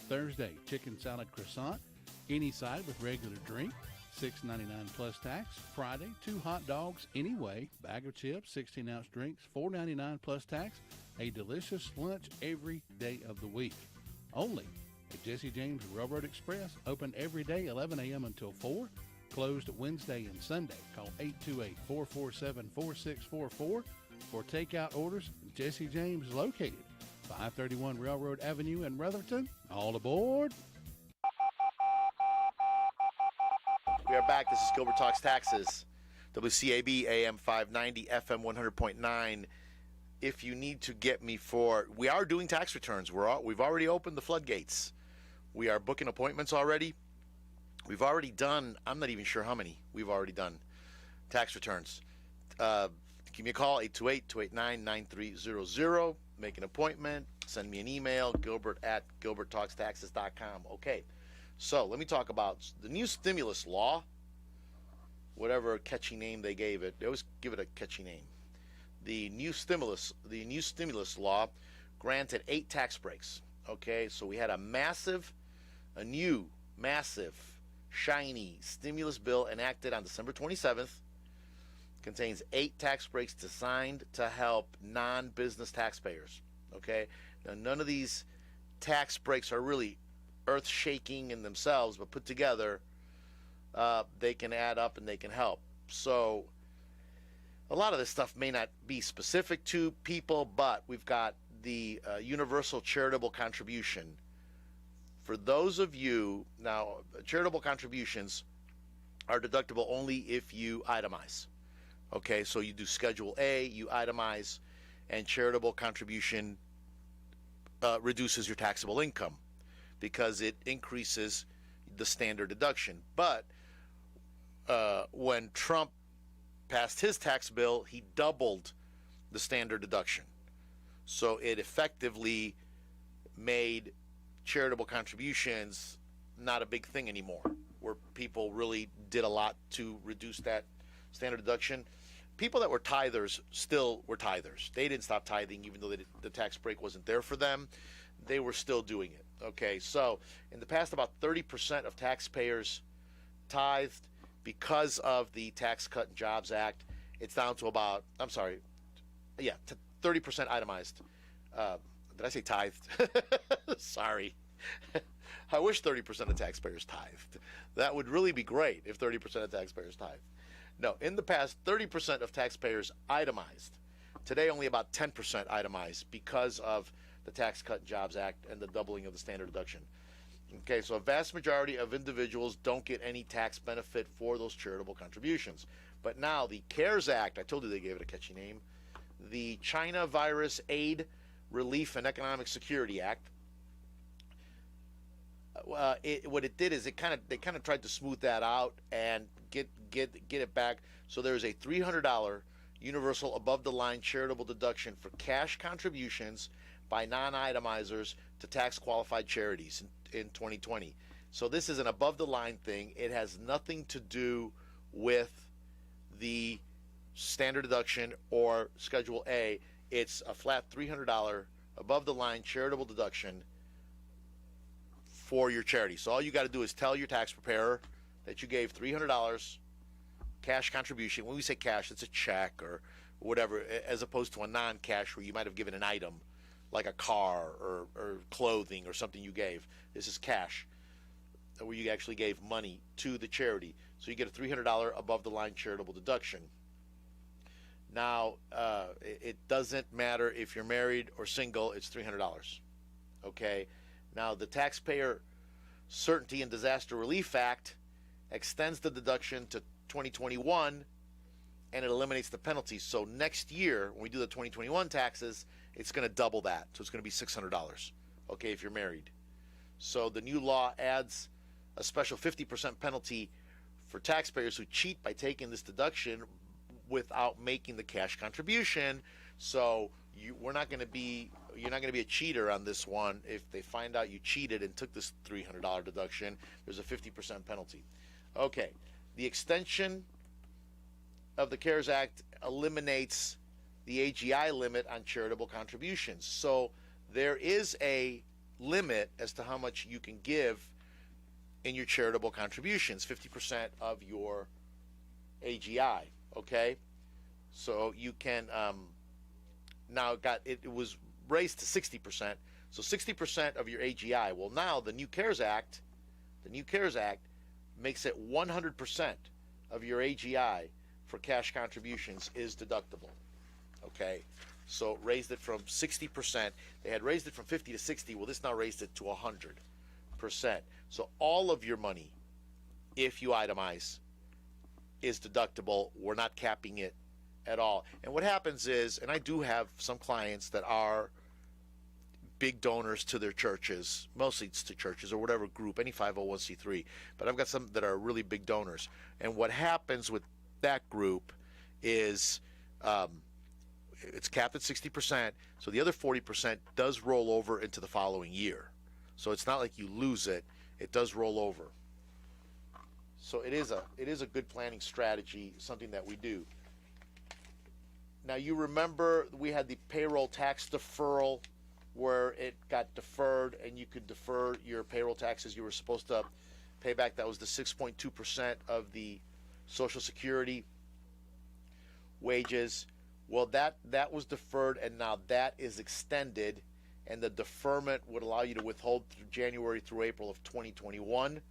Thursday, chicken salad croissant, any side with regular drink, $6.99 plus tax. Friday, 2 hot dogs, any way, bag of chips, 16-ounce drinks, $4.99 plus tax. A delicious lunch every day of the week. Only at Jesse James Railroad Express, open every day 11 a.m. until 4. Closed Wednesday and Sunday. Call 828-447-4644 for takeout orders. Jesse James is located 531 Railroad Avenue in Rutherford. All aboard. We are back. This is Gilbert Talks Taxes. WCAB AM 590, FM 100.9. If you need to get me we are doing tax returns. We've already opened the floodgates. We are booking appointments already. We've already done, I'm not even sure how many we've already done, tax returns. Give me a call, 828-289-9300. Make an appointment. Send me an email, gilbert@gilberttalkstaxes.com. Okay, so let me talk about the new stimulus law, whatever catchy name they gave it. They always give it a catchy name. The new stimulus law granted 8 tax breaks. Okay, so we had a new massive, shiny stimulus bill enacted on December 27th. Contains 8 tax breaks designed to help non-business taxpayers. Okay, now none of these tax breaks are really earth-shaking in themselves, but put together, they can add up and they can help. So a lot of this stuff may not be specific to people, but we've got the universal charitable contribution. For those of you, now, charitable contributions are deductible only if you itemize. Okay, so you do Schedule A, you itemize, and charitable contribution reduces your taxable income because it increases the standard deduction. But when Trump passed his tax bill, he doubled the standard deduction. So it effectively made charitable contributions not a big thing anymore, where people really did a lot to reduce that standard deduction. People that were tithers still were tithers. They didn't stop tithing even though the tax break wasn't there for them. They were still doing it. Okay, so in the past, about 30% of taxpayers tithed. Because of the Tax Cut and Jobs Act, it's down to about, 30% itemized. Did I say tithed? Sorry. I wish 30% of taxpayers tithed. That would really be great if 30% of taxpayers tithed. No, in the past, 30% of taxpayers itemized. Today, only about 10% itemized because of the Tax Cut and Jobs Act and the doubling of the standard deduction. Okay, so a vast majority of individuals don't get any tax benefit for those charitable contributions. But now the CARES Act, I told you they gave it a catchy name, the China Virus Aid, Relief, and Economic Security Act, what it did is they kind of tried to smooth that out and get it back. So there's a $300 universal above-the-line charitable deduction for cash contributions by non-itemizers to tax-qualified charities in 2020. So this is an above-the-line thing. It has nothing to do with the standard deduction or Schedule A. It's a flat $300 above-the-line charitable deduction for your charity. So all you got to do is tell your tax preparer that you gave $300 cash contribution. When we say cash, it's a check or whatever, as opposed to a non-cash where you might have given an item like a car or clothing or something you gave. This is cash, where you actually gave money to the charity. So you get a $300 above-the-line charitable deduction. Now, it doesn't matter if you're married or single, it's $300. Okay? Now, the Taxpayer Certainty and Disaster Relief Act extends the deduction to 2021, and it eliminates the penalties. So next year, when we do the 2021 taxes, it's going to double that. So it's going to be $600, okay, if you're married. So the new law adds a special 50% penalty for taxpayers who cheat by taking this deduction without making the cash contribution. So you're not going to be a cheater on this one. If they find out you cheated and took this $300 deduction, there's a 50% penalty. Okay, the extension of the CARES Act eliminates the AGI limit on charitable contributions. So there is a limit as to how much you can give in your charitable contributions, 50% of your AGI, okay? So you can, now it was raised to 60%, so 60% of your AGI. Well, now the new CARES Act makes it 100% of your AGI for cash contributions is deductible, okay? So raised it from 60%. They had raised it from 50 to 60. Well, this now raised it to 100%. So all of your money, if you itemize, is deductible. We're not capping it at all. And what happens is, and I do have some clients that are big donors to their churches, mostly it's to churches or whatever group, any 501c3, but I've got some that are really big donors. And what happens with that group is it's capped at 60%, so the other 40% does roll over into the following year. So it's not like you lose it, it does roll over. So it is a good planning strategy, something that we do. Now you remember we had the payroll tax deferral where it got deferred and you could defer your payroll taxes you were supposed to pay back. That was the 6.2% of the Social Security wages. Well, that was deferred, and now that is extended, and the deferment would allow you to withhold through January through April of 2021.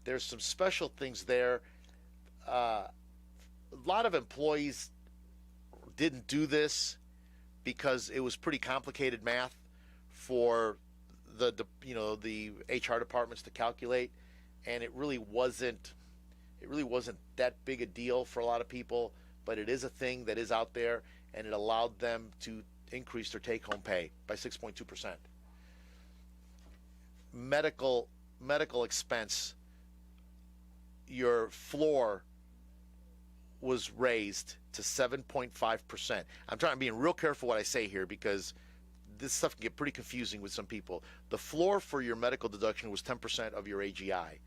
There's some special things there. A lot of employees didn't do this because it was pretty complicated math for the HR departments to calculate, and it really wasn't that big a deal for a lot of people. But it is a thing that is out there, and it allowed them to increase their take-home pay by 6.2%. Medical expense, your floor was raised to 7.5%. I'm being real careful what I say here because this stuff can get pretty confusing with some people. The floor for your medical deduction was 10% of your AGI.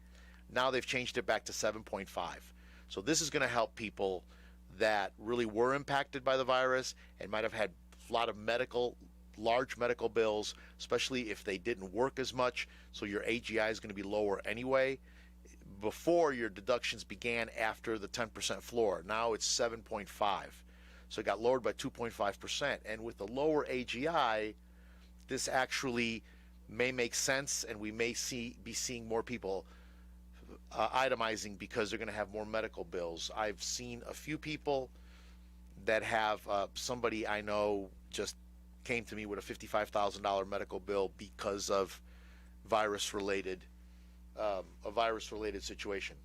Now they've changed it back to 7.5. So this is going to help people that really were impacted by the virus and might have had a lot of large medical bills, especially if they didn't work as much. So your AGI is going to be lower anyway. Before, your deductions began after the 10% floor. Now it's 7.5. So it got lowered by 2.5%. And with the lower AGI, this actually may make sense, and we may be seeing more people itemizing because they're going to have more medical bills. I've seen a few people that have somebody I know just came to me with a $55,000 medical bill because of a virus-related situation.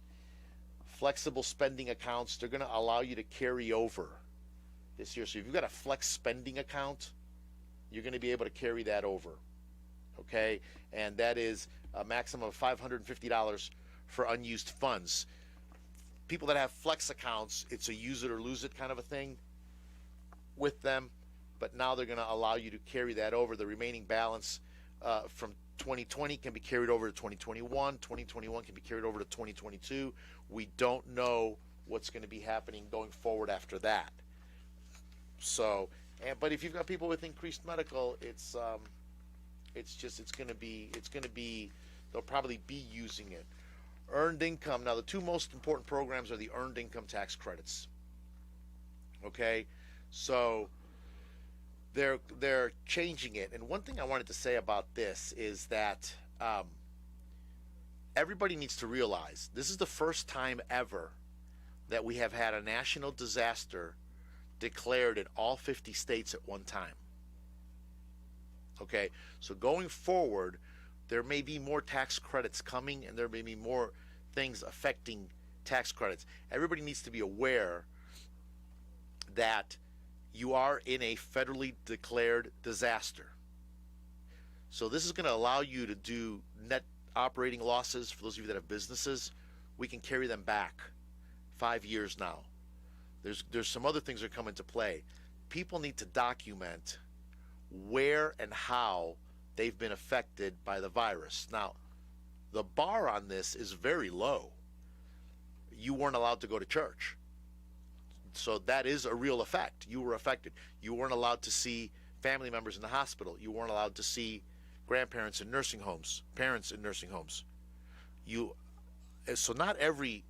Flexible spending accounts, they're going to allow you to carry over this year. So if you've got a flex spending account, you're going to be able to carry that over. Okay? And that is a maximum of $550 for unused funds. People that have flex accounts, it's a use it or lose it kind of a thing with them, but now they're going to allow you to carry that over. The remaining balance from 2020 can be carried over to 2021. 2021 can be carried over to 2022. We don't know what's going to be happening going forward after that. So, but if you've got people with increased medical, it's going to be they'll probably be using it. Earned income. Now, the two most important programs are the earned income tax credits. Okay, so they're changing it. And one thing I wanted to say about this is that everybody needs to realize this is the first time ever that we have had a national disaster declared in all 50 states at one time. Okay, so going forward, there may be more tax credits coming, and there may be more things affecting tax credits. Everybody needs to be aware that you are in a federally declared disaster. So this is going to allow you to do net operating losses, for those of you that have businesses, we can carry them back 5 years now. There's some other things that come into play. People need to document where and how they've been affected by the virus. Now, the bar on this is very low. You weren't allowed to go to church. So that is a real effect. You were affected. You weren't allowed to see family members in the hospital. You weren't allowed to see grandparents in nursing homes, parents in nursing homes. So not every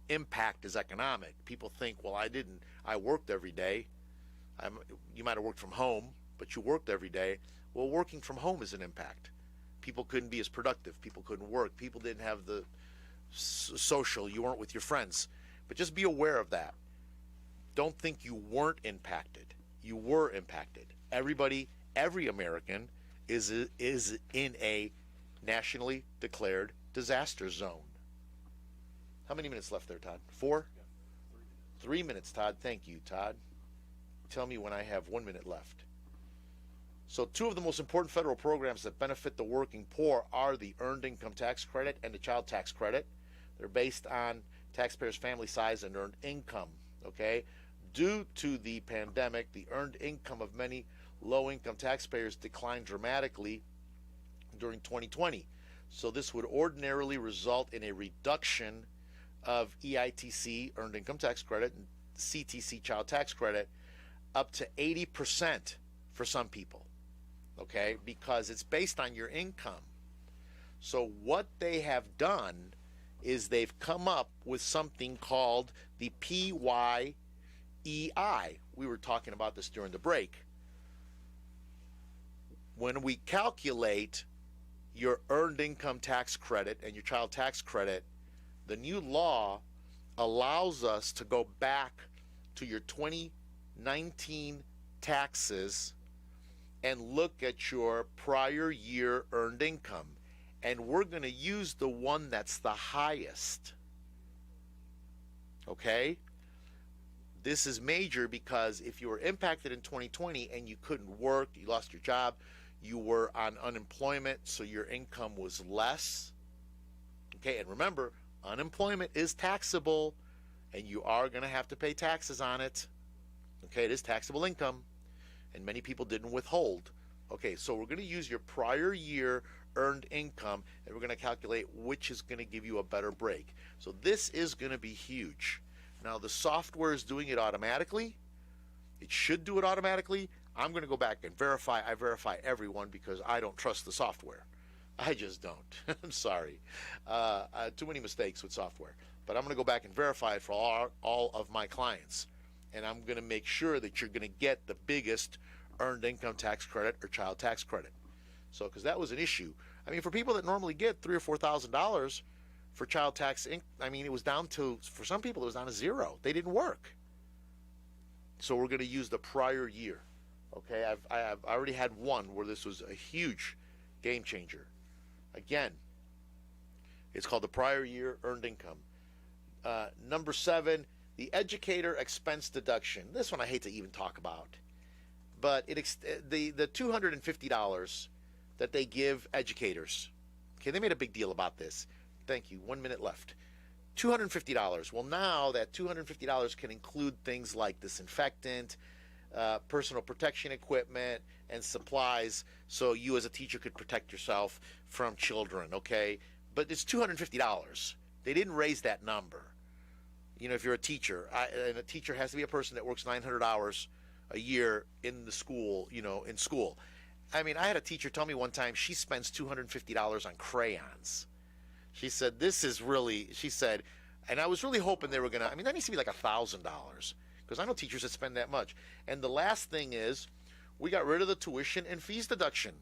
impact is economic. People think, well, I worked every day. You might have worked from home, but you worked every day. Well, working from home is an impact. People couldn't be as productive. People couldn't work. People didn't have the social. You weren't with your friends. But just be aware of that. Don't think you weren't impacted. You were impacted. Everybody, every American is in a nationally declared disaster zone. How many minutes left there, Todd? 4? 3 minutes, Todd. Thank you, Todd. Tell me when I have 1 minute left. So 2 of the most important federal programs that benefit the working poor are the Earned Income Tax Credit and the Child Tax Credit. They're based on taxpayers' family size and earned income, okay? Due to the pandemic, the earned income of many low-income taxpayers declined dramatically during 2020. So this would ordinarily result in a reduction of EITC, Earned Income Tax Credit, and CTC, Child Tax Credit, up to 80% for some people, okay? Because it's based on your income. So what they have done is they've come up with something called the PYEI. We were talking about this during the break. When we calculate your Earned Income Tax Credit and your Child Tax Credit, the new law allows us to go back to your 2019 taxes and look at your prior year earned income. And we're going to use the one that's the highest. Okay? This is major because if you were impacted in 2020 and you couldn't work, you lost your job, you were on unemployment, so your income was less. Okay, and remember, unemployment is taxable, and you are going to have to pay taxes on it. Okay, it is taxable income, and many people didn't withhold. Okay, so we're going to use your prior year earned income, and we're going to calculate which is going to give you a better break. So this is going to be huge. Now, the software is doing it automatically. It should do it automatically. I'm going to go back and verify. I verify everyone because I don't trust the software. I just don't. I'm sorry. Too many mistakes with software. But I'm going to go back and verify it for all of my clients. And I'm going to make sure that you're going to get the biggest Earned Income Tax Credit or Child Tax Credit. So, because that was an issue. I mean, for people that normally get $3,000 or $4,000 for child tax, I mean, it was down to, for some people, it was down to 0. They didn't work. So we're going to use the prior year. Okay, I've already had one where this was a huge game changer. Again, it's called the prior year earned income. Number 7, the Educator expense deduction. This one I hate to even talk about, but the $250 that they give educators. Okay, they made a big deal about this. Thank you. 1 minute left. $250. Well, now that $250 can include things like disinfectant, personal protection equipment, and supplies, so you as a teacher could protect yourself from children, okay? But it's $250. They didn't raise that number. You know, if you're a teacher, and a teacher has to be a person that works 900 hours a year in the school, you know, in school. I mean, I had a teacher tell me one time she spends $250 on crayons. She said, she said, and I was really hoping they were going to, I mean, that needs to be like $1,000, because I know teachers that spend that much. And the last thing is, we got rid of the tuition and fees deduction,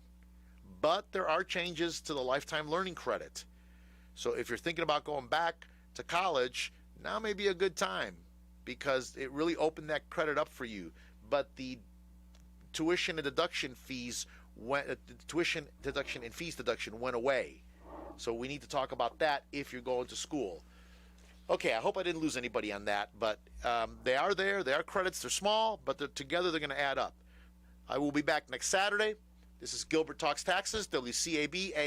but there are changes to the lifetime learning credit. So if you're thinking about going back to college, now may be a good time, because it really opened that credit up for you. But the tuition and deduction fees tuition deduction and fees deduction went away. So we need to talk about that if you're going to school. Okay, I hope I didn't lose anybody on that, but they are there. They are credits. They're small, but together they're going to add up. I will be back next Saturday. This is Gilbert Talks Taxes, WCAB